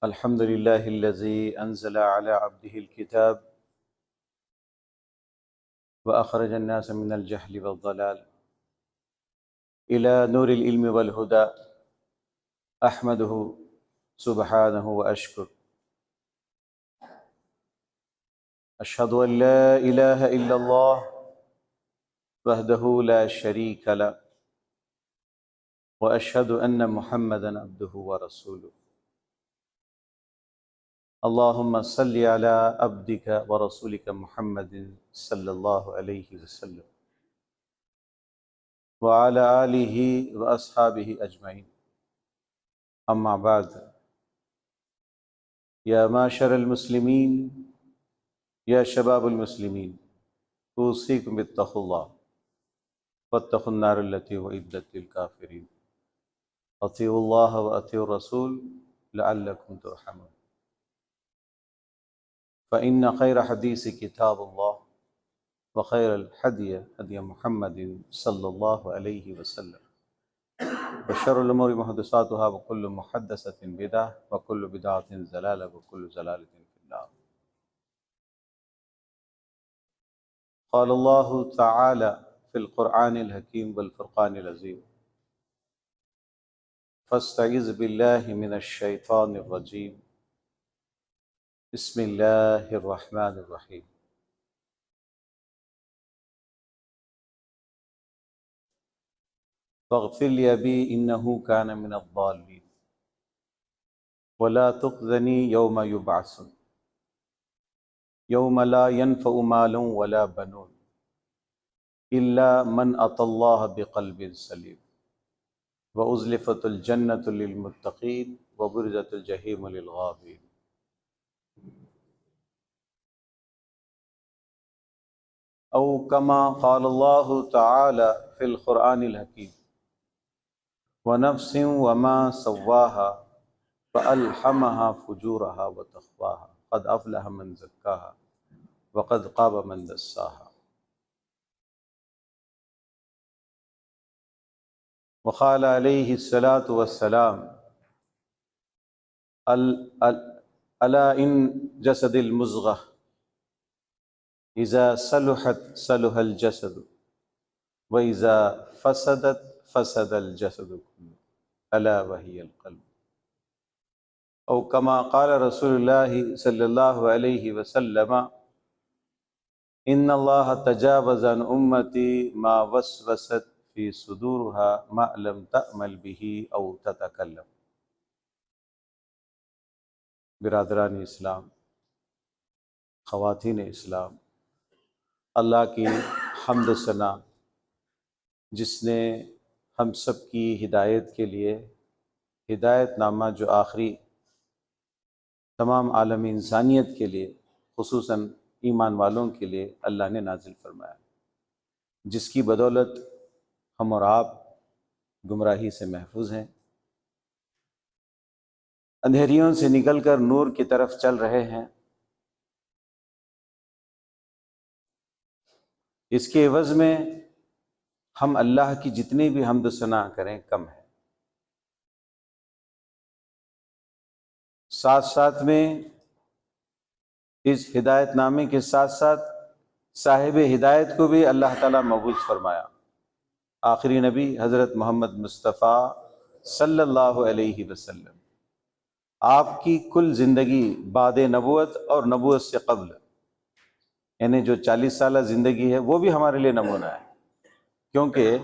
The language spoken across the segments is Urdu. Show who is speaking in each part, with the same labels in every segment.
Speaker 1: الحمد لله الذي أنزل على عبده الكتاب وأخرج الناس من الجهل والضلال إلى نور العلم والهدى أحمده سبحانه وأشكر أشهد أن لا إله إلا الله وحده لا شريك له وأشهد أن محمدا عبده ورسوله اللهم صل على عبدك ورسولك محمد صلى الله عليه وسلم وعلى آله وأصحابه أجمعين أما بعد يا معشر المسلمين يا شباب المسلمين أوصيكم بتقوى الله واتقوا النار التي أعدت للكافرين أطيعوا الله وأطيعوا الرسول لعلكم ترحمون فإن خير حديث كتاب الله وخير الهدي هدي محمد صلى الله عليه وسلم وشر الأمور محدثاتها وكل محدثة بدعة وكل بدعة ضلالة وكل ضلالة في النار. قال الله تعالى في القرآن الحكيم والفرقان العظيم فاستعذ بالله من الشيطان الرجيم بسم الله الرحمن الرحيم. فاغفر لي أبي إنه كان من الضالين ولا تخزني يوم يبعثون يوم لا ينفع مال ولا بنون إلا من أتى الله بقلب سليم وأزلفت الجنة للمتقين وبرزت الجحيم للغابين. أو كما قال الله تعالى في القرآن الحكيم ونفس وما سواها فألهمها فجورها وتقواها قد أفلح من زكاها وقد خاب من دساها. وقال عليه الصلاة والسلام ألا إن جسد المزغة إذا صلحت صلح الجسد وإذا فسدت فسد الجسد كله ألا وهي القلب. أو كما قال رسول الله صلى الله عليه وسلم إن الله تجاوز عن أمتي ما وسوست في صدورها ما لم تأمل به أو تتكلم. برادران اسلام، خواتین اسلام، اللہ کی حمد و ثنا جس نے ہم سب کی ہدایت کے لیے ہدایت نامہ جو آخری تمام عالم انسانیت کے لیے خصوصاً ایمان والوں کے لیے اللہ نے نازل فرمایا، جس کی بدولت ہم اور آپ گمراہی سے محفوظ ہیں، اندھیریوں سے نکل کر نور کی طرف چل رہے ہیں۔ اس کے عوض میں ہم اللہ کی جتنی بھی حمد و ثنا کریں کم ہے۔ ساتھ ساتھ میں اس ہدایت نامے کے ساتھ ساتھ صاحب ہدایت کو بھی اللہ تعالیٰ مبعوث فرمایا، آخری نبی حضرت محمد مصطفیٰ صلی اللہ علیہ وسلم۔ آپ کی کل زندگی بعد نبوت اور نبوت سے قبل، یعنی جو 40 سالہ زندگی ہے وہ بھی ہمارے لیے نمونہ ہے، کیونکہ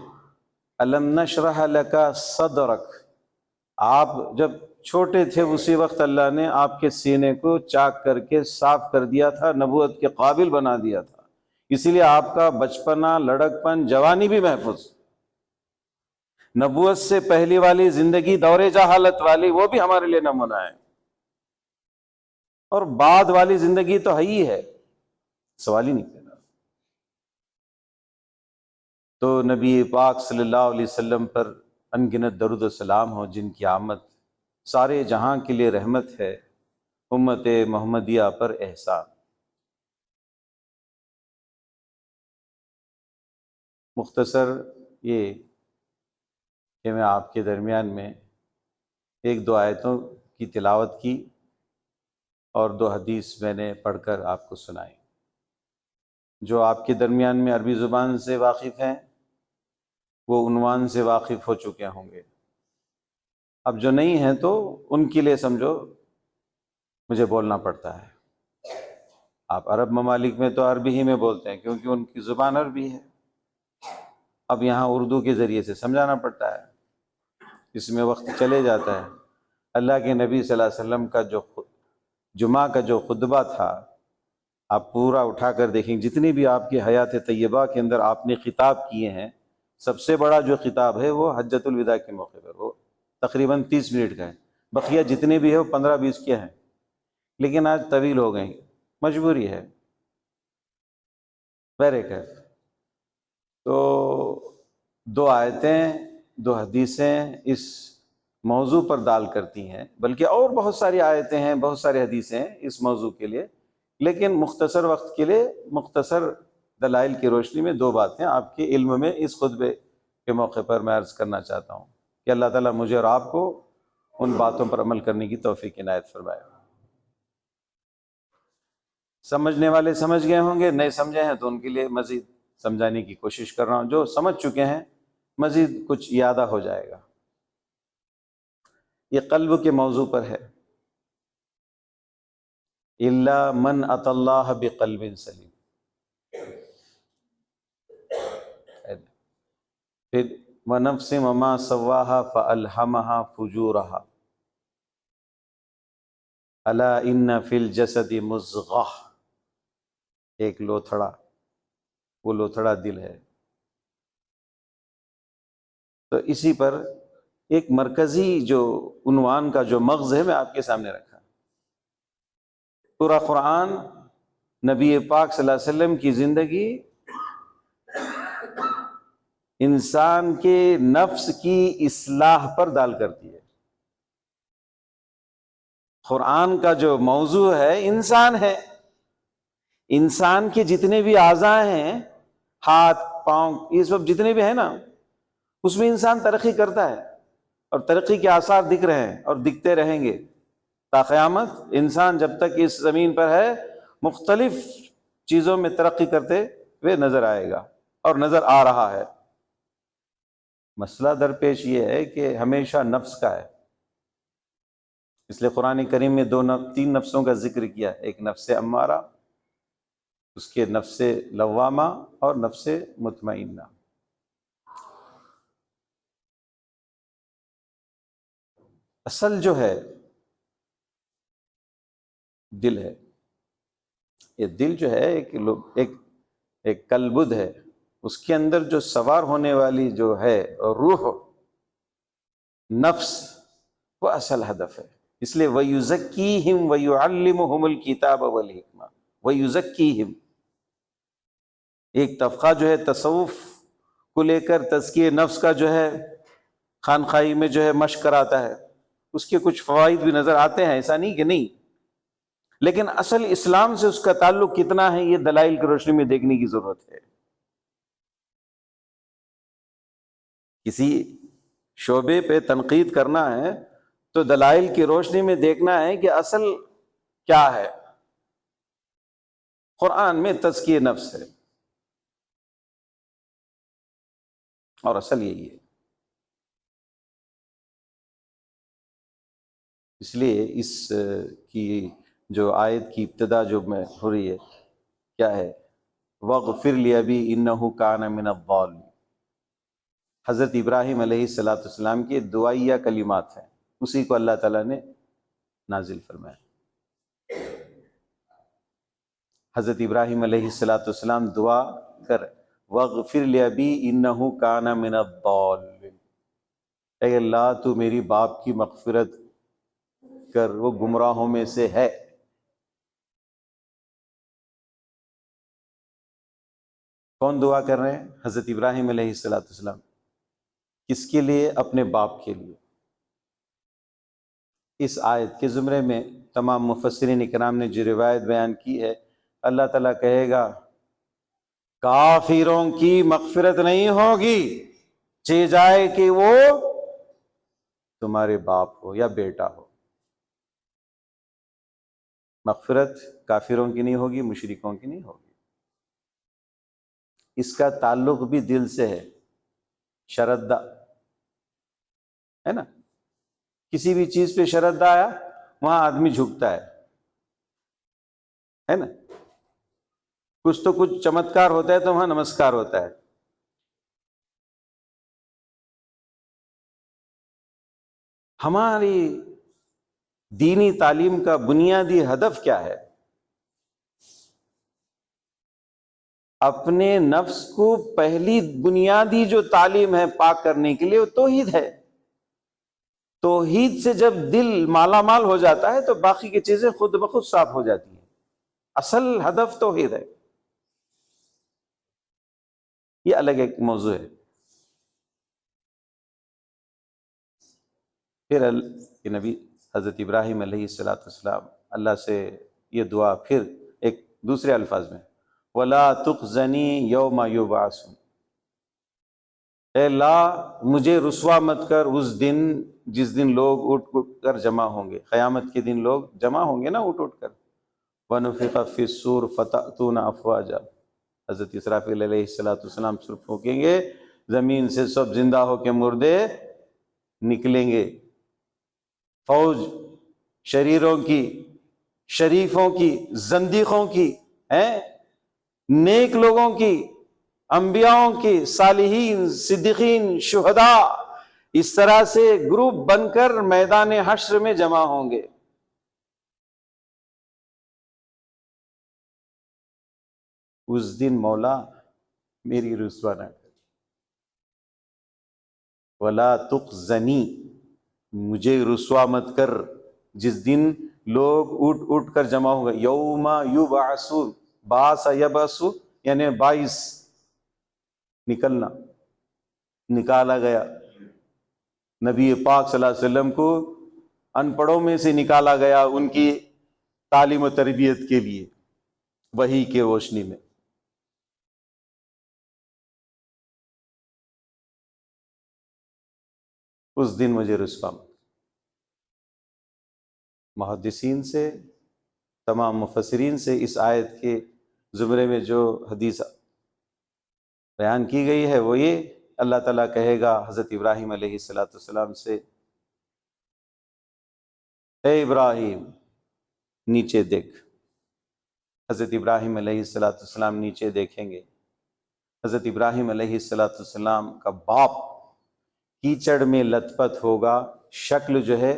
Speaker 1: الم نشرح لک صدرک، آپ جب چھوٹے تھے اسی وقت اللہ نے آپ کے سینے کو چاک کر کے صاف کر دیا تھا، نبوت کے قابل بنا دیا تھا، اسی لیے آپ کا بچپنا، لڑکپن، جوانی بھی محفوظ۔ نبوت سے پہلی والی زندگی دور جہالت والی وہ بھی ہمارے لیے نمونہ ہے، اور بعد والی زندگی تو ہے ہی ہے، سوال ہی نہیں کرنا۔ تو نبی پاک صلی اللہ علیہ وسلم پر ان گنت درود و سلام ہو، جن کی آمد سارے جہاں کے لیے رحمت ہے، امت محمدیہ پر احسان۔ مختصر یہ کہ میں آپ کے درمیان میں ایک دو آیتوں کی تلاوت کی اور 2 حدیث میں نے پڑھ کر آپ کو سنائی۔ جو آپ کے درمیان میں عربی زبان سے واقف ہیں وہ عنوان سے واقف ہو چکے ہوں گے، اب جو نہیں ہیں تو ان کے لیے سمجھو مجھے بولنا پڑتا ہے۔ آپ عرب ممالک میں تو عربی ہی میں بولتے ہیں کیونکہ ان کی زبان عربی ہے، اب یہاں اردو کے ذریعے سے سمجھانا پڑتا ہے، اس میں وقت چلے جاتا ہے۔ اللہ کے نبی صلی اللہ علیہ وسلم کا جو جمعہ کا جو خطبہ تھا، آپ پورا اٹھا کر دیکھیں، جتنی بھی آپ کی حیات طیبہ کے اندر آپ نے خطاب کیے ہیں، سب سے بڑا جو خطاب ہے وہ حجۃ الوداع کے موقع پر، وہ تقریباً 30 منٹ کا ہے، بقیہ جتنے بھی ہے وہ 15-20 کے ہیں، لیکن آج طویل ہو گئیں، مجبوری ہے، بہرکیف۔ تو 2 آیتیں 2 حدیثیں اس موضوع پر دال کرتی ہیں، بلکہ اور بہت ساری آیتیں ہیں، بہت سارے حدیثیں ہیں اس موضوع کے لیے، لیکن مختصر وقت کے لیے مختصر دلائل کی روشنی میں 2 باتیں آپ کے علم میں اس خطبے کے موقع پر میں عرض کرنا چاہتا ہوں کہ اللہ تعالیٰ مجھے اور آپ کو ان باتوں پر عمل کرنے کی توفیق عنایت فرمائے۔ سمجھنے والے سمجھ گئے ہوں گے، نئے سمجھے ہیں تو ان کے لیے مزید سمجھانے کی کوشش کر رہا ہوں، جو سمجھ چکے ہیں مزید کچھ یادہ ہو جائے گا۔ یہ قلب کے موضوع پر ہے، الا من اتى اللہ بقلب سلیم، پھر ونفس وما سواها فالہمها فجورها الا ان فی الجسد مضغہ، ایک لوتھڑا، وہ لوتھڑا دل ہے۔ تو اسی پر ایک مرکزی جو عنوان کا جو مغز ہے میں آپ کے سامنے رکھا۔ پورا قرآن نبی پاک صلی اللہ علیہ وسلم کی زندگی انسان کے نفس کی اصلاح پر دال کرتی ہے۔ قرآن کا جو موضوع ہے انسان ہے، انسان کے جتنے بھی اعضاء ہیں، ہاتھ پاؤں، یہ سب جتنے بھی ہیں نا، اس میں انسان ترقی کرتا ہے، اور ترقی کے آثار دکھ رہے ہیں اور دکھتے رہیں گے تا قیامت۔ انسان جب تک اس زمین پر ہے مختلف چیزوں میں ترقی کرتے ہوئے نظر آئے گا اور نظر آ رہا ہے۔ مسئلہ درپیش یہ ہے کہ ہمیشہ نفس کا ہے، اس لیے قرآن کریم میں 3 نفسوں کا ذکر کیا، ایک نفس امارہ، اس کے نفس لوامہ اور نفس مطمئنہ۔ اصل جو ہے دل ہے، یہ دل جو ہے ایک کلبد ہے، اس کے اندر جو سوار ہونے والی جو ہے روح، نفس، وہ اصل ہدف ہے۔ اس لیے وَيُزَكِّيهِمْ وَيُعَلِّمُهُمُ الْكِتَابَ وَالْحِكْمَةَ وَيُزَكِّيهِمْ، ایک طبقہ جو ہے تصوف کو لے کر تزکیہ نفس کا جو ہے خانقاہی میں جو ہے مشق کراتا ہے، اس کے کچھ فوائد بھی نظر آتے ہیں، ایسا نہیں کہ نہیں، لیکن اصل اسلام سے اس کا تعلق کتنا ہے یہ دلائل کی روشنی میں دیکھنے کی ضرورت ہے۔ کسی شعبے پہ تنقید کرنا ہے تو دلائل کی روشنی میں دیکھنا ہے کہ اصل کیا ہے۔ قرآن میں تزکیہ نفس ہے اور اصل یہی ہے۔ اس لیے اس کی جو آیت کی ابتدا جو میں ہو رہی ہے کیا ہے، وَاغْفِرْ لِأَبِي إِنَّهُ كَانَ مِنَ الضَّالِّينَ، حضرت ابراہیم علیہ السلام کے دعائیہ کلمات ہیں، اسی کو اللہ تعالیٰ نے نازل فرمایا۔ حضرت ابراہیم علیہ السلام دعا کر وَاغْفِرْ لِأَبِي إِنَّهُ كَانَ مِنَ الضَّالِّينَ، اے اللہ تو میری باپ کی مغفرت کر، وہ گمراہوں میں سے ہے۔ کون دعا کر رہے ہیں؟ حضرت ابراہیم علیہ السلام۔ کس کے لیے؟ اپنے باپ کے لیے۔ اس آیت کے زمرے میں تمام مفسرین اکرام نے جو روایت بیان کی ہے، اللہ تعالیٰ کہے گا کافروں کی مغفرت نہیں ہوگی، چاہے جائے کہ وہ تمہارے باپ ہو یا بیٹا ہو۔ مغفرت کافروں کی نہیں ہوگی، مشرکوں کی نہیں ہوگی۔ اس کا تعلق بھی دل سے ہے، شردا ہے نا، کسی بھی چیز پہ شردا آیا وہاں آدمی جھکتا ہے نا، کچھ تو کچھ چمتکار ہوتا ہے تو وہاں نمسکار ہوتا ہے۔ ہماری دینی تعلیم کا بنیادی ہدف کیا ہے؟ اپنے نفس کو پہلی بنیادی جو تعلیم ہے پاک کرنے کے لیے وہ توحید ہے۔ توحید سے جب دل مالا مال ہو جاتا ہے تو باقی کی چیزیں خود بخود صاف ہو جاتی ہیں۔ اصل ہدف توحید ہے، یہ الگ ایک موضوع ہے۔ پھر نبی حضرت ابراہیم علیہ السلام اللہ سے یہ دعا پھر ایک دوسرے الفاظ میں، وَلَا تُخْزَنِي يَوْمَ يُبْعَثُونَ، اے اللہ مجھے رسوا مت کر اس دن جس دن لوگ اٹھ کر جمع ہوں گے، قیامت کے دن لوگ جمع ہوں گے نا اٹھ کر۔ وَنُفِخَ فِي الصُّورِ فَتَأْتُونَ أَفْوَاجًا، حضرت اسرافیل علیہ السلام سر پھونکیں گے، زمین سے سب زندہ ہو کے مردے نکلیں گے، فوج شریروں کی، شریفوں کی، زندیقوں کی، نیک لوگوں کی، انبیاءوں کی، صالحین، صدیقین، شہداء، اس طرح سے گروپ بن کر میدان حشر میں جمع ہوں گے۔ اس دن مولا میری رسوا نہ کر، وَلَا تُخْزَنِي، مجھے رسوا مت کر جس دن لوگ اٹھ کر جمع ہوں گے۔ یوم یبعثون، باس یبعث یعنی باعث، نکلنا، نکالا گیا۔ نبی پاک صلی اللہ علیہ وسلم کو ان پڑھوں میں سے نکالا گیا ان کی تعلیم و تربیت کے لیے، وحی کے روشنی میں۔ اس دن مجھے رسوا مت۔ محدثین سے، تمام مفسرین سے اس آیت کے زمرے میں جو حدیث بیان کی گئی ہے وہ یہ، اللہ تعالیٰ کہے گا حضرت ابراہیم علیہ السلام سے، اے ابراہیم نیچے دیکھ۔ حضرت ابراہیم علیہ السلام نیچے دیکھیں گے۔ حضرت ابراہیم علیہ السلام کا باپ کیچڑ میں لت پت ہوگا، شکل جو ہے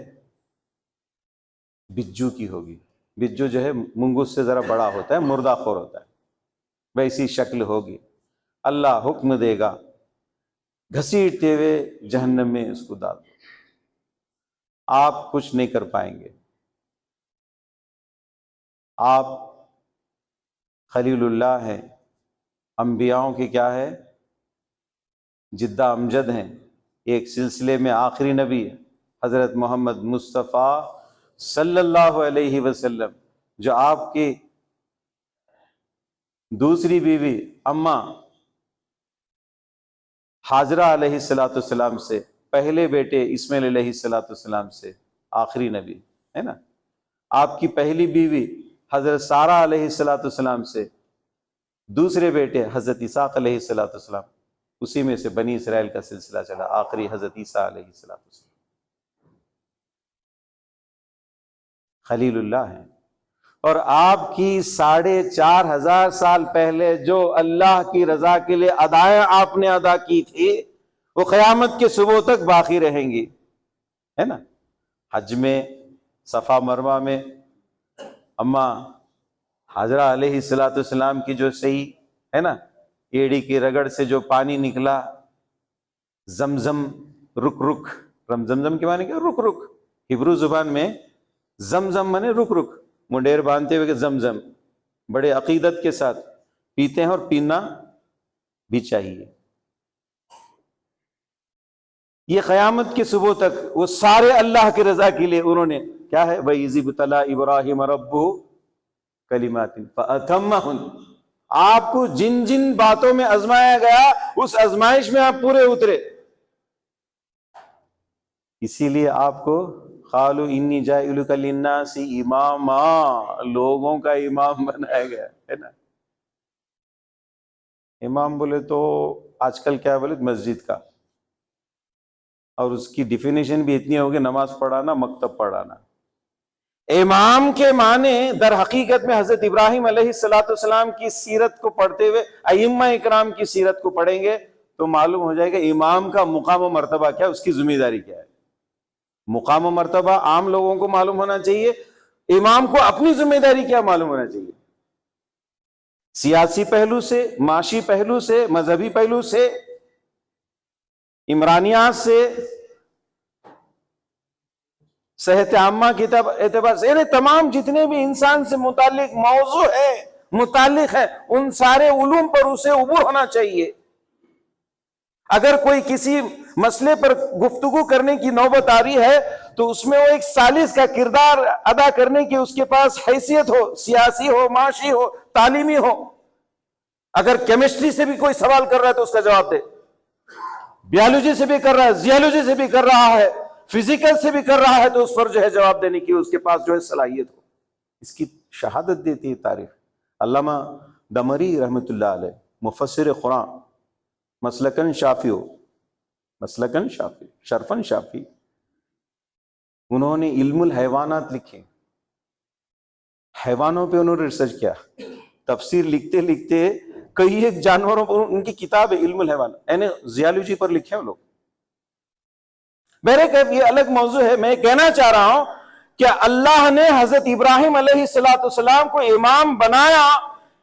Speaker 1: بجو کی ہوگی، بجو جو ہے منگوس سے ذرا بڑا ہوتا ہے، مردہ خور ہوتا ہے، ویسی شکل ہوگی۔ اللہ حکم دے گا، گھسیٹتے ہوئے جہنم میں اس کو ڈال دو، آپ کچھ نہیں کر پائیں گے۔ آپ خلیل اللہ ہیں، انبیاؤں کے کیا ہے، جدہ امجد ہیں، ایک سلسلے میں آخری نبی حضرت محمد مصطفیٰ صلی اللہ علیہ وسلم، جو آپ کی دوسری بیوی اماں حاجرہ علیہ السلام سے، پہلے بیٹے اسماعیل علیہ السلام سے آخری نبی ہے نا، آپ کی پہلی بیوی حضرت سارہ علیہ السلام سے، دوسرے بیٹے حضرت اسحاق علیہ السلام، اسی میں سے بنی اسرائیل کا سلسلہ چلا، آخری حضرت عیسیٰ علیہ السلام خلیل اللہ ہیں۔ اور آپ کی 4,500 سال پہلے جو اللہ کی رضا کے لیے ادائیں آپ نے ادا کی تھی وہ قیامت کے صبح تک باقی رہیں گی، ہے نا۔ حج میں صفا مروہ میں اماں حاجرہ علیہ السلام کی جو صحیح ہے نا، ایڑی کی رگڑ سے جو پانی نکلا، زمزم رک رک، زمزم کے معنی کیا، رک رک، ہبرو زبان میں زمزم مانے رک رک، منڈیر باندھتے ہوئے کہ زمزم، بڑے عقیدت کے ساتھ پیتے ہیں اور پینا بھی چاہیے۔ یہ قیامت کے صبح تک وہ سارے اللہ کی رضا کے لیے انہوں نے کیا ہے، وَإِذِ ابْتَلَىٰ إِبْرَاهِيمَ رَبُّهُ کلمات فَأَتَمَّهُنَّ، آپ کو جن جن باتوں میں آزمایا گیا اس آزمائش میں آپ پورے اترے، اسی لیے آپ کو قالوا انی جاعلک للناس اماما، لوگوں کا امام بنایا گیا ہے نا. امام بولے تو آج کل کیا بولے مسجد کا، اور اس کی ڈیفینیشن بھی اتنی ہوگی نماز پڑھانا، مکتب پڑھانا. امام کے معنی در حقیقت میں حضرت ابراہیم علیہ السلام کی سیرت کو پڑھتے ہوئے ائمہ اکرام کی سیرت کو پڑھیں گے تو معلوم ہو جائے گا امام کا مقام و مرتبہ کیا، اس کی ذمہ داری کیا ہے. مقام و مرتبہ عام لوگوں کو معلوم ہونا چاہیے، امام کو اپنی ذمہ داری کیا معلوم ہونا چاہیے. سیاسی پہلو سے، معاشی پہلو سے، مذہبی پہلو سے، عمرانیات سے، صحت عامہ کے اعتبار سے، یعنی تمام جتنے بھی انسان سے متعلق موضوع ہے، متعلق ہے، ان سارے علوم پر اسے عبور ہونا چاہیے. اگر کوئی کسی مسئلے پر گفتگو کرنے کی نوبت آ رہی ہے تو اس میں وہ ایک ثالث کا کردار ادا کرنے کی اس کے پاس حیثیت ہو، سیاسی ہو، معاشی ہو، تعلیمی ہو. اگر کیمسٹری سے بھی کوئی سوال کر رہا ہے تو اس کا جواب دے، بیالوجی سے بھی کر رہا ہے، زیالوجی سے بھی کر رہا ہے، فزیکل سے بھی کر رہا ہے، تو اس پر جو ہے جواب دینے کی اس کے پاس جو ہے صلاحیت ہو. اس کی شہادت دیتی ہے تاریخ. علامہ دمری رحمۃ اللہ علیہ، مفسر قرآن، مسلکن شافی ہو، مسلکن شافی، شرفن شافی، انہوں نے علم الحیوانات لکھے. حیوانوں پہ انہوں نے ریسرچ کیا، تفسیر لکھتے لکھتے کئی ایک جانوروں پر ان کی کتاب ہے علم الحیوان، یعنی زیالوجی پر لکھے ہیں لوگ. بہرکیف یہ الگ موضوع ہے. میں کہنا چاہ رہا ہوں کہ اللہ نے حضرت ابراہیم علیہ السلام کو امام بنایا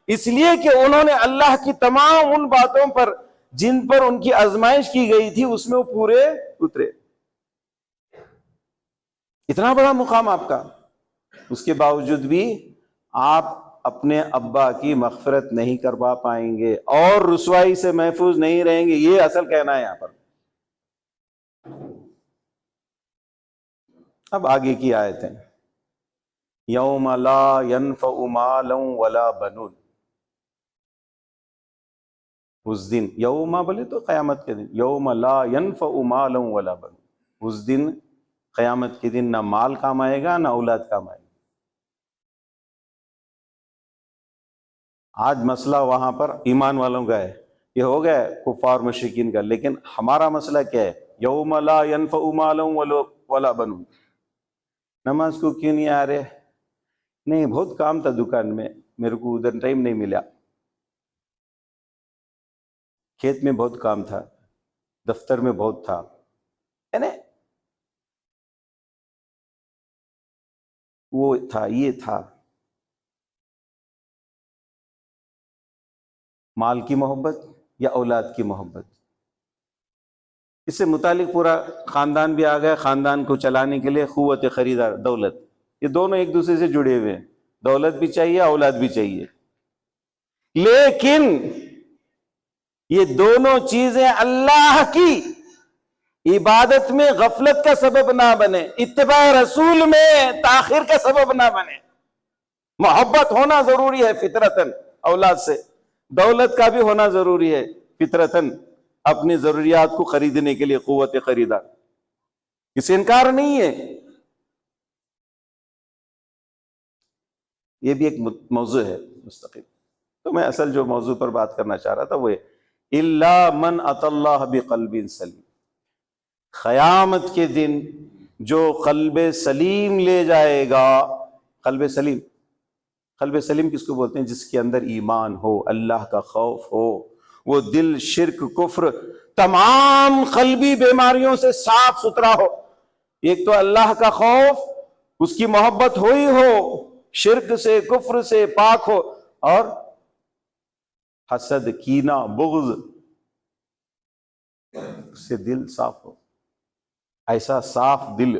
Speaker 1: اس لیے کہ انہوں نے اللہ کی تمام ان باتوں پر جن پر ان کی آزمائش کی گئی تھی اس میں وہ پورے اترے. اتنا بڑا مقام آپ کا، اس کے باوجود بھی آپ اپنے ابا کی مغفرت نہیں کروا پائیں گے اور رسوائی سے محفوظ نہیں رہیں گے. یہ اصل کہنا ہے یہاں پر. اب آگے کی آیتیں، یوم لا ینفع مال ولا بنون. اس دن، یوم بولے تو قیامت کے دن، یوم لا ینفع مال ولا بنون، اس دن قیامت کے دن نہ مال کام آئے گا نہ اولاد کام آئے گا. آج مسئلہ وہاں پر ایمان والوں کا ہے، یہ ہو گیا ہے کفار مشرکین کا. لیکن ہمارا مسئلہ کیا ہے؟ یوم لا ینفع مال ولا بنون. نماز کو کیوں نہیں آ رہے؟ نہیں، بہت کام تھا دکان میں، میرے کو ادھر ٹائم نہیں ملا، کھیت میں بہت کام تھا، دفتر میں بہت تھا، یعنی وہ تھا، یہ تھا. مال کی محبت یا اولاد کی محبت، اس سے متعلق پورا خاندان بھی آ گیا. خاندان کو چلانے کے لیے قوت خریدار دولت، یہ دونوں ایک دوسرے سے جڑے ہوئے ہیں. دولت بھی چاہیے، اولاد بھی چاہیے. لیکن یہ دونوں چیزیں اللہ کی عبادت میں غفلت کا سبب نہ بنے، اتباع رسول میں تاخیر کا سبب نہ بنے. محبت ہونا ضروری ہے فطرتاً اولاد سے، دولت کا بھی ہونا ضروری ہے فطرتاً، اپنی ضروریات کو خریدنے کے لیے قوت خریدار، اس سے انکار نہیں ہے. یہ بھی ایک موضوع ہے مستقل. تو میں اصل جو موضوع پر بات کرنا چاہ رہا تھا وہ الا من اتى اللہ بقلب سلیم. قیامت کے دن جو قلب سلیم لے جائے گا، قلب سلیم، قلب سلیم کس کو بولتے ہیں؟ جس کے اندر ایمان ہو، اللہ کا خوف ہو، وہ دل شرک، کفر، تمام قلبی بیماریوں سے صاف ستھرا ہو. ایک تو اللہ کا خوف، اس کی محبت ہوئی ہو، شرک سے، کفر سے پاک ہو، اور حسد، کینہ، بغض سے دل صاف ہو. ایسا صاف دل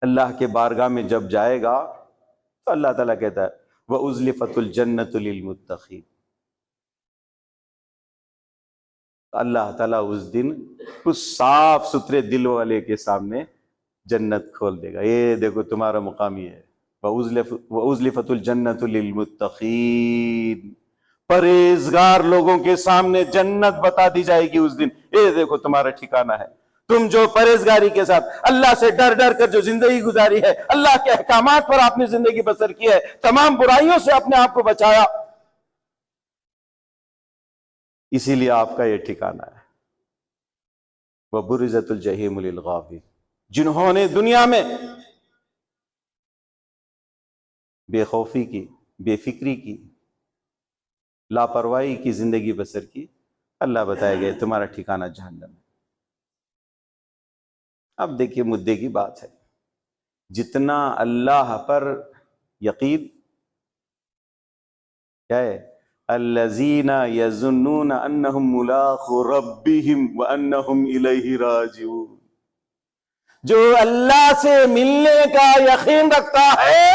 Speaker 1: اللہ کے بارگاہ میں جب جائے گا تو اللہ تعالیٰ کہتا ہے وَأُزْلِفَتُ الْجَنَّةُ لِلْمُتَّقِينَ. اللہ تعالیٰ اس دن اس صاف ستھرے دل والے کے سامنے جنت کھول دے گا. یہ دیکھو تمہارا مقام یہ ہے، وَأُزْلِفَتُ الْجَنَّةُ لِلْمُتَّقِينَ. پرہیزگار لوگوں کے سامنے جنت بتا دی جائے گی اس دن، یہ دیکھو تمہارا ٹھکانہ ہے. تم جو پرہیزگاری کے ساتھ اللہ سے ڈر ڈر کر جو زندگی گزاری ہے، اللہ کے احکامات پر آپ نے زندگی بسر کی ہے، تمام برائیوں سے اپنے آپ کو بچایا، اسی لیے آپ کا یہ ٹھکانہ ہے۔ وَبُرِزَتُ الْجَحِيمُ لِلْغَاوِينَ، جنہوں نے دنیا میں بے خوفی کی، بے فکری کی، لاپرواہی کی زندگی بسر کی، اللہ بتائے گئے تمہارا ٹھکانہ جہنم ہے۔ اب دیکھیے مدعے کی بات ہے، جتنا اللہ پر یقین کیا ہے، الذین یظنون انہم ملاقو ربہم وانہم الیہ راجعون، جو اللہ سے ملنے کا یقین رکھتا ہے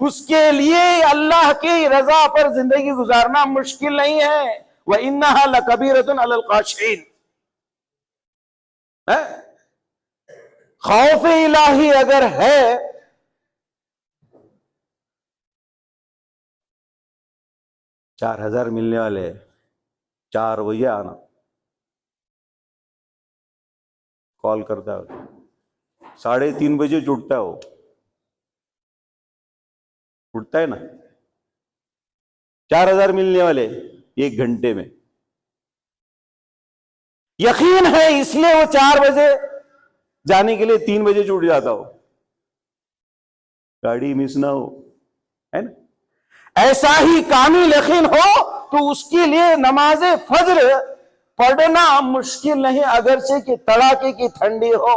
Speaker 1: اس کے لیے اللہ کی رضا پر زندگی گزارنا مشکل نہیں ہے۔ وَإِنَّهَا لَكَبِيرَةٌ عَلَى الْخَاشِعِينَ، خوف الہی اگر ہے چار ہزار ملنے والے 4 بجے آنا، کال کرتا ہے 3:30 بجے جٹتا ہے، وہ اٹھتا ہے نا، 4000 ملنے والے 1 گھنٹے میں، یقین ہے اس لیے وہ 4 بجے جانے کے لیے 3 بجے چھوٹ جاتا ہو، گاڑی مس نہ ہو، ہے نا؟ ایسا ہی کامل یقین ہو تو اس کے لیے نماز فجر پڑھنا مشکل نہیں، اگرچہ کہ تڑاکے کی ٹھنڈی ہو،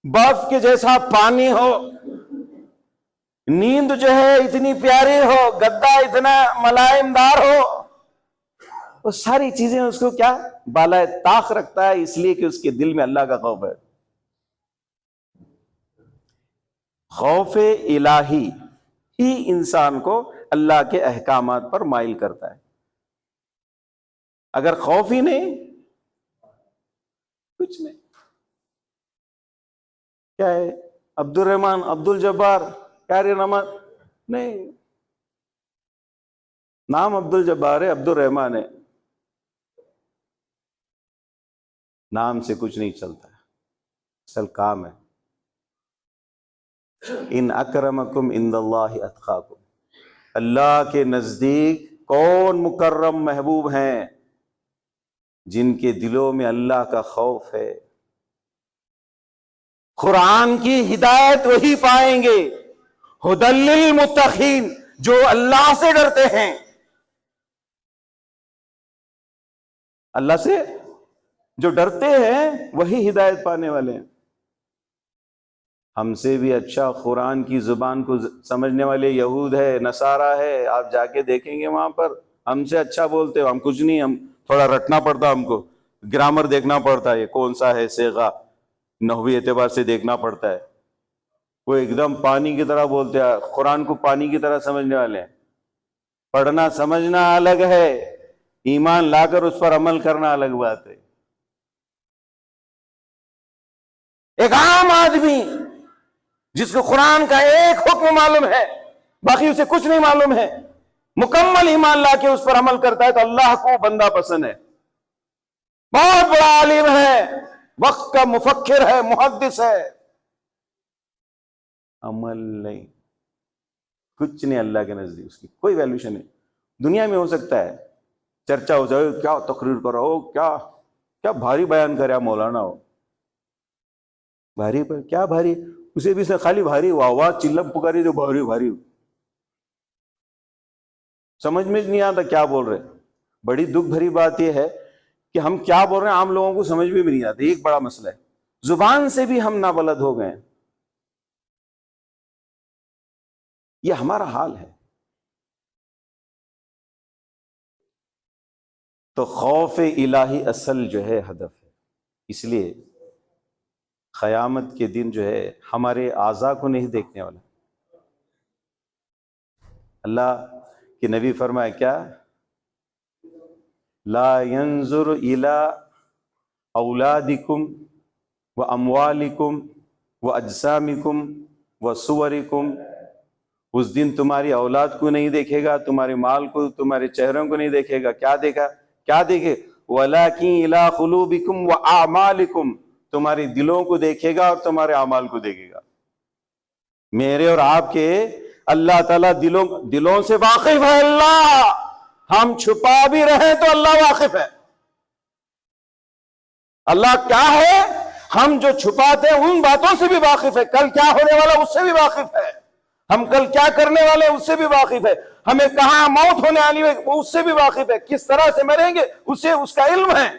Speaker 1: برف کے جیسا پانی ہو، نیند جو ہے اتنی پیاری ہو، گدا اتنا ملائم دار ہو، وہ ساری چیزیں اس کو کیا بالائے طاق رکھتا ہے، اس لیے کہ اس کے دل میں اللہ کا خوف ہے۔ خوف الہی ہی انسان کو اللہ کے احکامات پر مائل کرتا ہے، اگر خوف ہی نہیں کچھ نہیں۔ کیا ہے عبد الرحمن، عبد الجبار، کیا نام نہیں، نام عبد الجبار ہے، عبد الرحمن ہے، نام سے کچھ نہیں چلتا ہے، اصل کام ہے۔ ان اکرمکم عند اللہ اتقاکم، اللہ کے نزدیک کون مکرم محبوب ہیں؟ جن کے دلوں میں اللہ کا خوف ہے۔ قرآن کی ہدایت وہی پائیں گے، ھدی للمتقین، جو اللہ سے ڈرتے ہیں، اللہ سے جو ڈرتے ہیں وہی ہدایت پانے والے ہیں۔ ہم سے بھی اچھا قرآن کی زبان کو سمجھنے والے یہود ہے، نصارہ ہے، آپ جا کے دیکھیں گے وہاں پر ہم سے اچھا بولتے ہو، ہم کچھ نہیں، ہم تھوڑا رٹنا پڑتا، ہم کو گرامر دیکھنا پڑتا ہے، یہ کون سا ہے صیغہ، نحوی اعتبار سے دیکھنا پڑتا ہے۔ وہ ایک دم پانی کی طرح بولتے ہیں، قرآن کو پانی کی طرح سمجھنے والے ہیں۔ پڑھنا سمجھنا الگ ہے، ایمان لا کر اس پر عمل کرنا الگ بات ہے۔ ایک عام آدمی جس کو قرآن کا ایک حکم معلوم ہے، باقی اسے کچھ نہیں معلوم ہے، مکمل ایمان لا کے اس پر عمل کرتا ہے تو اللہ کو بندہ پسند ہے، بہت بڑا عالم ہے، وقت کا مفکر ہے، محدث ہے، عمل نہیں، کچھ نہیں، اللہ کے نزدیک اس کی کوئی ویلیوشن نہیں۔ دنیا میں ہو سکتا ہے چرچا ہو جائے، کیا تقریر کرا ہو، کیا بھاری بیان کرے مولانا ہو، بھاری پر کیا بھاری، اسے بھی سے خالی بھاری آواز چلم پکاری جو بھاری بھاری، سمجھ میں نہیں آتا کیا بول رہے۔ بڑی دکھ بھری بات یہ ہے کہ ہم کیا بول رہے ہیں عام لوگوں کو سمجھ میں بھی نہیں آتا، ایک بڑا مسئلہ ہے، زبان سے بھی ہم نابلد ہو گئے ہیں، یہ ہمارا حال ہے۔ تو خوف الہی اصل جو ہے ہدف ہے، اس لیے قیامت کے دن جو ہے ہمارے اعضاء کو نہیں دیکھنے والا۔ اللہ کے نبی فرمایا کیا، لا ينظر الى اولادکم واموالکم واجسامکم وصورکم، اس دن تمہاری اولاد کو نہیں دیکھے گا، تمہارے مال کو، تمہارے چہروں کو نہیں دیکھے گا، کیا دیکھے، وَلَكِنْ إِلَىٰ قُلُوبِكُمْ وَأَعْمَالِكُمْ، تمہاری دلوں کو دیکھے گا اور تمہارے اعمال کو دیکھے گا. میرے اور آپ کے اللہ تعالیٰ دلوں سے واقف ہے. اللہ ہم چھپا بھی رہے تو اللہ واقف ہے. اللہ کیا ہے؟ ہم جو چھپاتے ہیں ان باتوں سے بھی واقف ہے. کل کیا ہونے والا اس سے بھی واقف ہے. ہم کل کیا کرنے والے اس سے بھی واقف ہے. ہمیں کہاں موت ہونے والی ہے اس سے بھی واقف ہے. کس طرح سے مریں گے اسے اس کا علم ہے.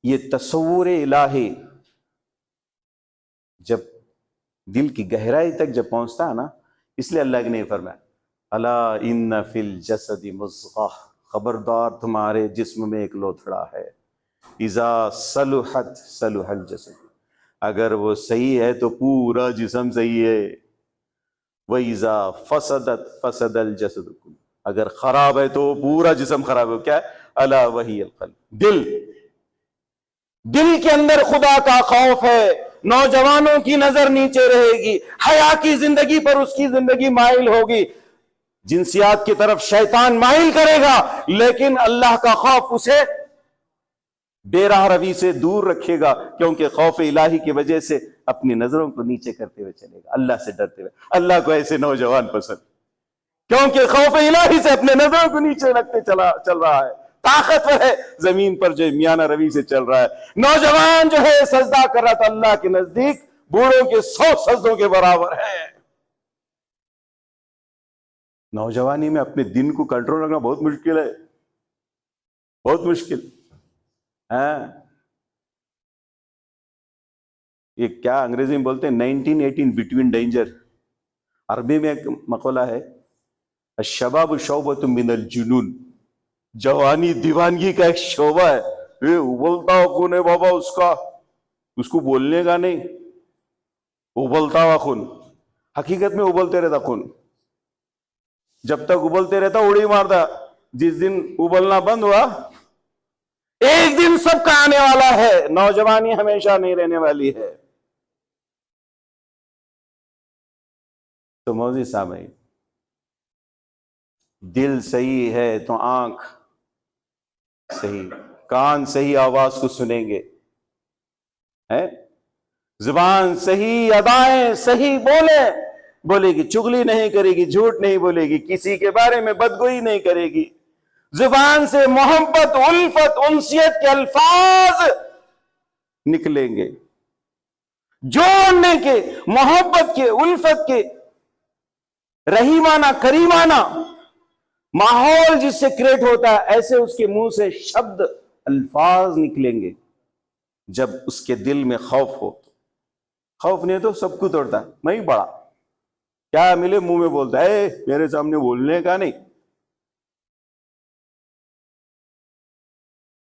Speaker 1: یہ تصور الہی جب دل کی گہرائی تک جب پہنچتا ہے نا، اس لیے اللہ نے فرمایا الا ان فی الجسد مضغہ، خبردار تمہارے جسم میں ایک لوتھڑا ہے. اذا صلحت صلح الجسد، اگر وہ صحیح ہے تو پورا جسم صحیح ہے. وَإِذَا فَسَدَتْ فَسَدَ الْجَسَدُ كُلُّهُ، اگر خراب ہے تو پورا جسم خراب ہے. کیا ہے؟ الا وہی القلب، دل کے اندر خدا کا خوف ہے. نوجوانوں کی نظر نیچے رہے گی، حیا کی زندگی پر اس کی زندگی مائل ہوگی. جنسیات کی طرف شیطان مائل کرے گا، لیکن اللہ کا خوف اسے بے راہ روی سے دور رکھے گا، کیونکہ خوف الہی کی وجہ سے اپنی نظروں کو نیچے کرتے ہوئے چلے گا، اللہ سے ڈرتے ہوئے. اللہ کو ایسے نوجوان پسند، کیونکہ خوف الہی سے اپنے نظروں کو نیچے رکھتے چل رہا ہے. طاقتور ہے زمین پر جو میانہ روی سے چل رہا ہے. نوجوان جو ہے سجدہ کر رہا تھا اللہ کے نزدیک بوڑھوں کے 100 سجدوں کے برابر ہے. نوجوانی میں اپنے دن کو کنٹرول رکھنا بہت مشکل ہے، بہت مشکل. یہ کیا انگریزی میں بولتے ہیں 1918 بٹوین ڈینجر. عربی میں ایک مقولہ ہے الشباب شعبۃ من الجنون، جوانی دیوانگی کا ایک شعبہ ہے. ابلتا ہوا خون ہے بابا، اس کو بولنے کا نہیں. ابلتا ہوا خون حقیقت میں ابلتے رہتا خون، جب تک ابلتے رہتا اڑی مارتا. جس دن ابلنا بند ہوا، ایک دن سب کا آنے والا ہے. نوجوانی ہمیشہ نہیں رہنے والی ہے. تو موذی صاحب، دل صحیح ہے تو آنکھ صحیح، کان صحیح آواز کو سنیں گے، زبان صحیح، ادائیں صحیح بولے گی، چغلی نہیں کرے گی، جھوٹ نہیں بولے گی، کسی کے بارے میں بدگوئی نہیں کرے گی. زبان سے محبت، الفت، انسیت کے الفاظ نکلیں گے، جوڑنے کے، محبت کے، الفت کے، رحیمانہ کریمانہ ماحول جس سے کریٹ ہوتا ہے، ایسے اس کے منہ سے شبد الفاظ نکلیں گے. جب اس کے دل میں خوف ہو، خوف نہیں تو سب کو توڑتا ہے. میں ہی بڑا کیا ملے منہ میں بولتا ہے، میرے سامنے بولنے کا نہیں.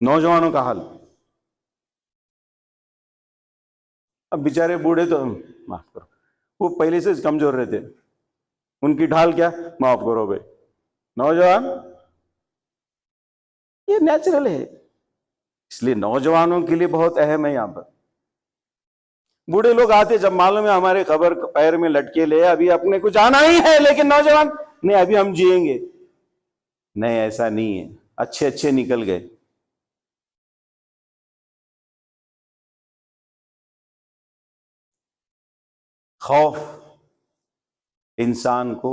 Speaker 1: نوجوانوں کا حال، اب بیچارے بوڑھے تو معاف کرو، وہ پہلے سے کمزور رہتے، ان کی ڈھال کیا، معاف کرو بھائی. نوجوان یہ نیچرل ہے، اس لیے نوجوانوں کے لیے بہت اہم ہے. یہاں پر بوڑھے لوگ آتے جب معلوم ہے ہمارے قبر پیر میں لٹکے لے، ابھی اپنے کو جانا ہی ہے، لیکن نوجوان نہیں ابھی ہم جئیں گے. نہیں، ایسا نہیں ہے، اچھے نکل گئے. خوف انسان کو،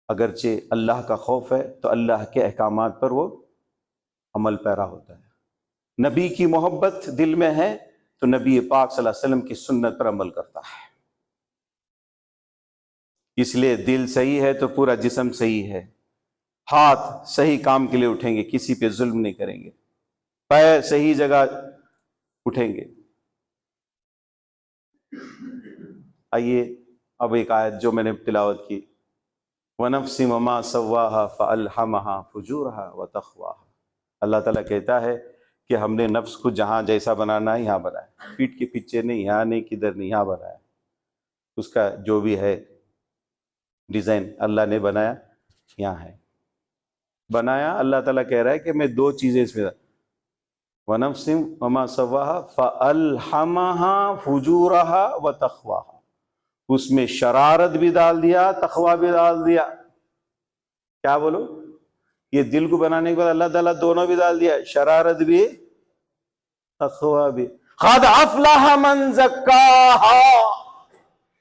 Speaker 1: اگرچہ اللہ کا خوف ہے تو اللہ کے احکامات پر وہ عمل پیرا ہوتا ہے. نبی کی محبت دل میں ہے تو نبی پاک صلی اللہ علیہ وسلم کی سنت پر عمل کرتا ہے. اس لیے دل صحیح ہے تو پورا جسم صحیح ہے. ہاتھ صحیح کام کے لیے اٹھیں گے، کسی پہ ظلم نہیں کریں گے. پیر صحیح جگہ اٹھیں گے. آئیے اب ایک آیت جو میں نے تلاوت کی، وَنَفْسٍ وَمَا سَوَّاهَا فَأَلْهَمَهَا فُجُورَهَا وَتَقْوَاهَا. اللہ تعالیٰ کہتا ہے کہ ہم نے نفس کو جہاں جیسا بنانا ہے یہاں بنایا، پیٹ کے پیچھے نہیں، یہاں نہیں، کدھر نہیں، یہاں بنایا. اس کا جو بھی ہے ڈیزائن اللہ نے بنایا یہاں ہے. بنایا اللہ تعالیٰ کہہ رہا ہے کہ میں 2 چیزیں اس میں، وَنَفْسٍ وَمَا سَوَّاهَا فَأَلْهَمَهَا فُجُورَهَا وَتَقْوَاهَا. اس میں شرارت بھی ڈال دیا، تقویٰ بھی ڈال دیا. کیا بولو؟ یہ دل کو بنانے کے بعد اللہ تعالیٰ دونوں بھی ڈال دیا، شرارت بھی تقویٰ بھی۔ قد افلح من زکاہا،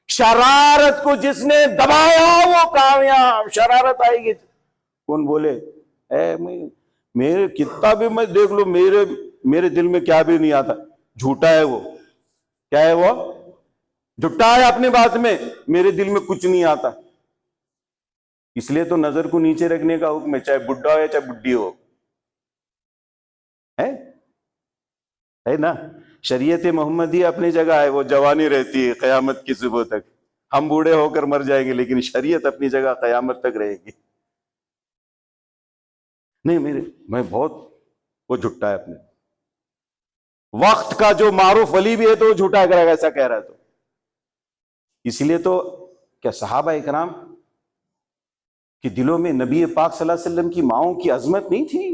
Speaker 1: شرارت کو جس نے دبایا وہ کامیاب۔ شرارت آئے گی، کون بولے اے میرے کتنا بھی میں دیکھ لو میرے دل میں کیا بھی نہیں آتا، جھوٹا ہے وہ، کیا ہے وہ؟ جھوٹا ہے اپنی بات میں، میرے دل میں کچھ نہیں آتا۔ اس لیے تو نظر کو نیچے رکھنے کا حکم ہے، چاہے بڈھا ہو یا چاہے بڈھی ہو، ہے نا؟ شریعت محمدی اپنی جگہ ہے، وہ جوانی رہتی ہے قیامت کی صبح تک، ہم بوڑھے ہو کر مر جائیں گے لیکن شریعت اپنی جگہ قیامت تک رہے گی۔ نہیں میں بہت، وہ جھٹا ہے اپنے وقت کا، جو معروف ولی بھی ہے تو وہ جھوٹا کرے گا ایسا کہہ رہا ہے تو۔ اس لیے تو کیا صحابہ اکرام کہ دلوں میں نبی پاک صلی اللہ علیہ وسلم کی ماؤں کی عظمت نہیں تھی؟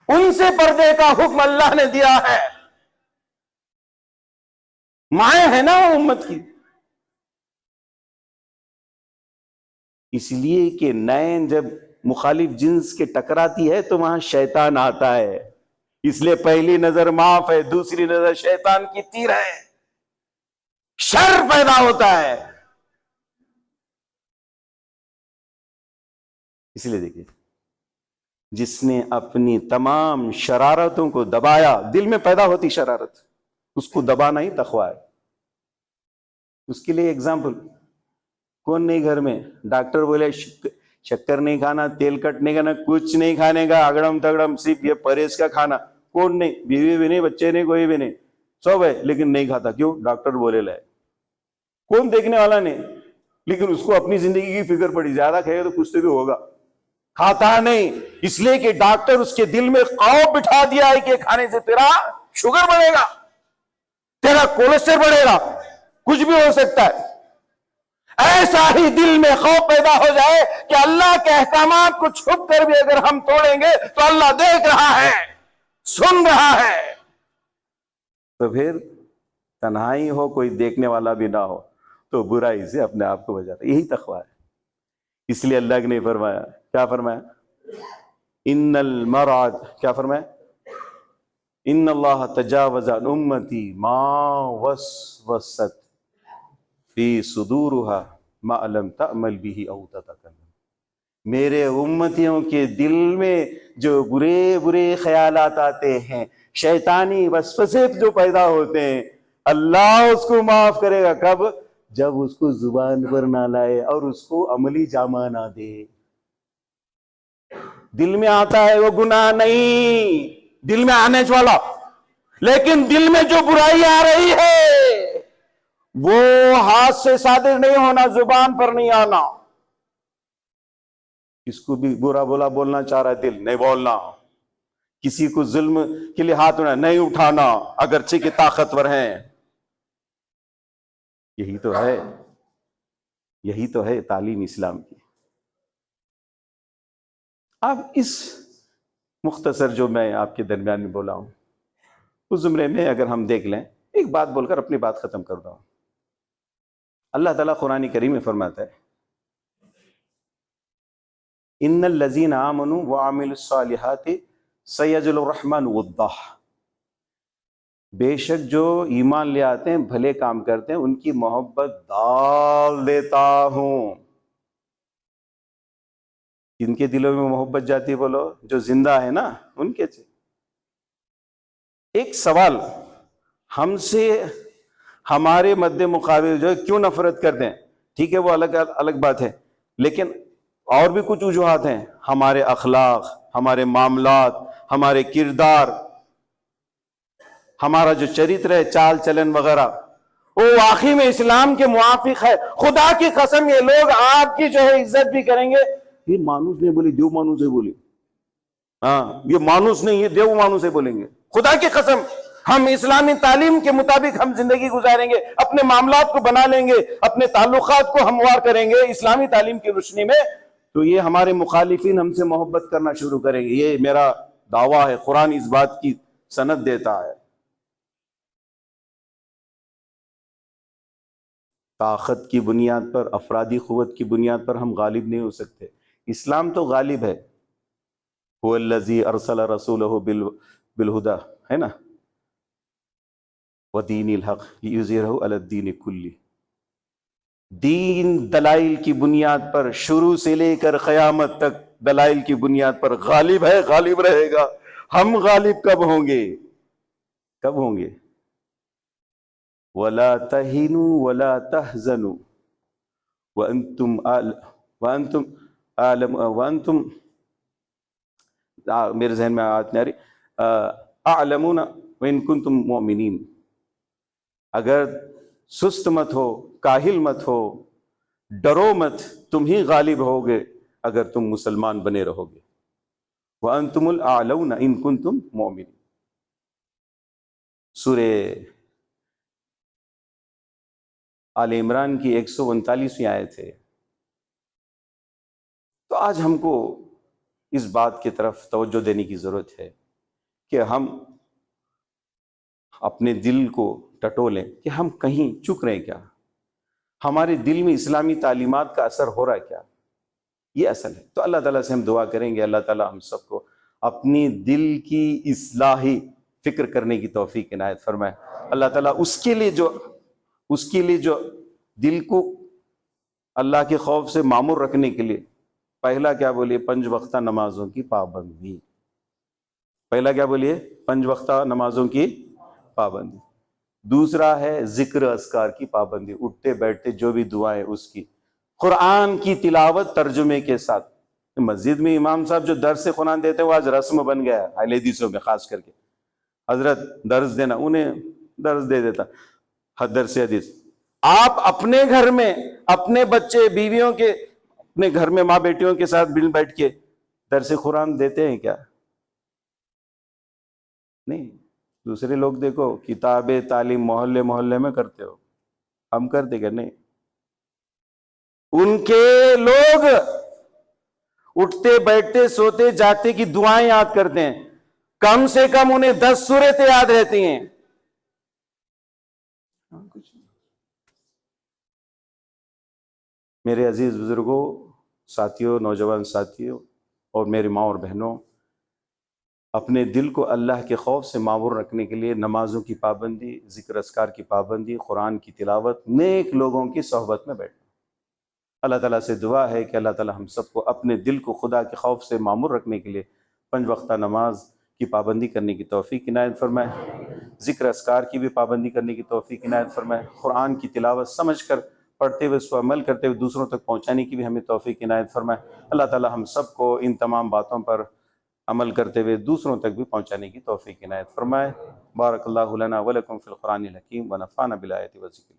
Speaker 1: ان سے پردے کا حکم اللہ نے دیا ہے، مائیں ہے نا وہ امت کی۔ اس لیے کہ نین جب مخالف جنس کے ٹکراتی ہے تو وہاں شیطان آتا ہے، اس لیے پہلی نظر معاف ہے، دوسری نظر شیطان کی تیر ہے، شر پیدا ہوتا ہے۔ اس لیے دیکھیے، جس نے اپنی تمام شرارتوں کو دبایا، دل میں پیدا ہوتی شرارت، اس کو دبانا ہی تقویٰ ہے۔ اس کے لیے اگزامپل، کون نہیں گھر میں ڈاکٹر بولے شکر نہیں کھانا، تیل کٹ نہیں کھانا، کچھ نہیں کھانے کا، اگڑم تگڑم صرف یہ پرہیز کا کھانا، کون نہیں؟ بیوی بھی نہیں، بچے نہیں، کوئی بھی نہیں، سب ہے لیکن نہیں کھاتا، کیوں؟ ڈاکٹر بولے لائے، کون دیکھنے والا نہیں، لیکن اس کو اپنی زندگی کی فکر پڑی، زیادہ کھائے گا تو کچھ تو بھی ہوگا، کھاتا نہیں، اس لیے کہ ڈاکٹر اس کے دل میں خوف بٹھا دیا ہے کہ کھانے سے تیرا شوگر بڑھے گا، تیرا کولیسٹرول بڑھے گا، کچھ بھی ہو سکتا ہے۔ ایسا ہی دل میں خوف پیدا ہو جائے کہ اللہ کے احکامات کو چھپ کر بھی اگر ہم توڑیں گے تو اللہ دیکھ رہا ہے، سن رہا ہے، تو پھر تنہائی ہو، کوئی دیکھنے والا بھی نہ ہو تو برائی سے اپنے آپ کو بچاتا، یہی تقویٰ ہے۔ اس لیے اللہ نے فرمایا، کیا فرمایا؟ ان المرء، کیا فرمایا؟ ان اللہ تجاوز عن امتی ما وسوست فی صدورها ما لم تعمل به او تتکلم۔ میرے امتیوں کے دل میں جو برے برے خیالات آتے ہیں، شیطانی وسوسے جو پیدا ہوتے ہیں، اللہ اس کو معاف کرے گا، کب؟ جب اس کو زبان پر نہ لائے اور اس کو عملی جامہ نہ دے۔ دل میں آتا ہے وہ گناہ نہیں، دل میں آنے والا، لیکن دل میں جو برائی آ رہی ہے وہ ہاتھ سے صادر نہیں ہونا، زبان پر نہیں آنا۔ کس کو بھی برا بولا بولنا چاہ رہا ہے دل، نہیں بولنا۔ کسی کو ظلم کے لیے ہاتھ نہیں اٹھانا اگرچہ کہ طاقتور ہیں۔ یہی تو ہے تعلیم اسلام کی۔ اب اس مختصر جو میں آپ کے درمیان میں بولا ہوں، اس زمرے میں اگر ہم دیکھ لیں، ایک بات بول کر اپنی بات ختم کر دوں۔ اللہ تعالیٰ قرآن کریم میں فرماتا ہے، ان الذین آمنوا وعملوا الصالحات سیجعل الرحمن ودا۔ بے شک جو ایمان لے آتے ہیں، بھلے کام کرتے ہیں، ان کی محبت ڈال دیتا ہوں۔ جن کے دلوں میں محبت جاتی، بولو جو زندہ ہے نا ان کے۔ ایک سوال، ہم سے ہمارے مد مقابل جو ہے کیوں نفرت کرتے ہیں؟ ٹھیک ہے وہ الگ بات ہے، لیکن اور بھی کچھ وجوہات ہیں، ہمارے اخلاق، ہمارے معاملات، ہمارے کردار، ہمارا جو چرتر ہے، چال چلن وغیرہ، وہ واقعی میں اسلام کے موافق ہے۔ خدا کی قسم یہ لوگ آپ کی جو ہے عزت بھی کریں گے، یہ مانوس نہیں بولی، دیو مانوس ہے بولی، ہاں یہ مانوس نہیں، یہ دیو مانوس ہے بولیں گے۔ خدا کی قسم ہم اسلامی تعلیم کے مطابق ہم زندگی گزاریں گے، اپنے معاملات کو بنا لیں گے، اپنے تعلقات کو ہموار کریں گے اسلامی تعلیم کی روشنی میں، تو یہ ہمارے مخالفین ہم سے محبت کرنا شروع کریں گے۔ یہ میرا دعویٰ ہے، قرآن اس بات کی سند دیتا ہے۔ طاقت کی بنیاد پر، افرادی قوت کی بنیاد پر ہم غالب نہیں ہو سکتے۔ اسلام تو غالب ہے، هو الذی ارسل رسولہ بالہدی، ہے نا، ودین الحق لیظہرہ علی الدین کلہ. دین دلائل کی بنیاد پر شروع سے لے کر قیامت تک دلائل کی بنیاد پر غالب ہے، غالب رہے گا. ہم غالب کب ہوں گے؟ کب ہوں گے؟ وَلَا تَهِنُوا وَلَا تَحْزَنُوا وَأَنْتُمْ میرے ذہن میں آیت نہیں آ رہی، اعلمون وَإِن كُنتُم مُؤْمِنِينَ. اگر سست مت ہو، کاہل مت ہو، ڈرو مت، تم ہی غالب ہوگے اگر تم مسلمان بنے رہو گے. وَأَنْتُمُ الْأَعْلَوْنَ إِن كُنتُم مُؤْمِنِينَ. سورہ آل عمران کی 139ویں آیت ہے. تو آج ہم کو اس بات کی طرف توجہ دینے کی ضرورت ہے کہ ہم اپنے دل کو ٹٹولیں کہ ہم کہیں چک رہے ہیں کیا، ہمارے دل میں اسلامی تعلیمات کا اثر ہو رہا ہے کیا، یہ اصل ہے. تو اللہ تعالیٰ سے ہم دعا کریں گے اللہ تعالیٰ ہم سب کو اپنی دل کی اصلاحی فکر کرنے کی توفیق عنایت فرمائے. اللہ تعالیٰ اس کے لیے جو دل کو اللہ کے خوف سے معمور رکھنے کے لیے پہلا کیا بولیے؟ 5 وقتہ نمازوں کی پابندی. پہلا کیا بولیے؟ 5 وقتہ نمازوں کی پابندی. دوسرا ہے ذکر اذکار کی پابندی، اٹھتے بیٹھتے جو بھی دعائیں اس کی. قرآن کی تلاوت ترجمے کے ساتھ. مسجد میں امام صاحب جو درس قرآن دیتے ہیں وہ آج رسم بن گیا ہے اہل حدیثوں میں، خاص کر کے حضرت درس دینا، انہیں درس دے دیتا درس حدیث. آپ اپنے گھر میں اپنے بچے بیویوں کے اپنے گھر میں ماں بیٹیوں کے ساتھ مل بیٹھ کے درس قرآن دیتے ہیں کیا؟ نہیں. دوسرے لوگ دیکھو کتاب تعلیم محلے محلے میں کرتے ہو، ہم کرتے کیا؟ نہیں. ان کے لوگ اٹھتے بیٹھتے سوتے جاگتے کی دعائیں یاد کرتے ہیں، کم سے کم انہیں 10 سورتیں یاد رہتی ہیں. میرے عزیز بزرگوں، ساتھیوں، نوجوان ساتھیوں اور میری ماں اور بہنوں، اپنے دل کو اللہ کے خوف سے معمور رکھنے کے لیے نمازوں کی پابندی، ذکر اذکار کی پابندی، قرآن کی تلاوت، نیک لوگوں کی صحبت میں بیٹھنا. اللہ تعالیٰ سے دعا ہے کہ اللہ تعالیٰ ہم سب کو اپنے دل کو خدا کے خوف سے معمور رکھنے کے لیے 5 وقتہ نماز کی پابندی کرنے کی توفیق عنایت فرمائے، ذکر اذکار کی بھی پابندی کرنے کی توفیق عنایت فرمائے، قرآن کی تلاوت سمجھ کر پڑھتے ہوئے اس کو عمل کرتے ہوئے دوسروں تک پہنچانے کی بھی ہمیں توفیق عنایت فرمائے. اللہ تعالیٰ ہم سب کو ان تمام باتوں پر عمل کرتے ہوئے دوسروں تک بھی پہنچانے کی توفیق عنایت فرمائے. بارک اللہ لنا ولکم فی القرآن الحکیم ونفعنا بالآیات والذکر.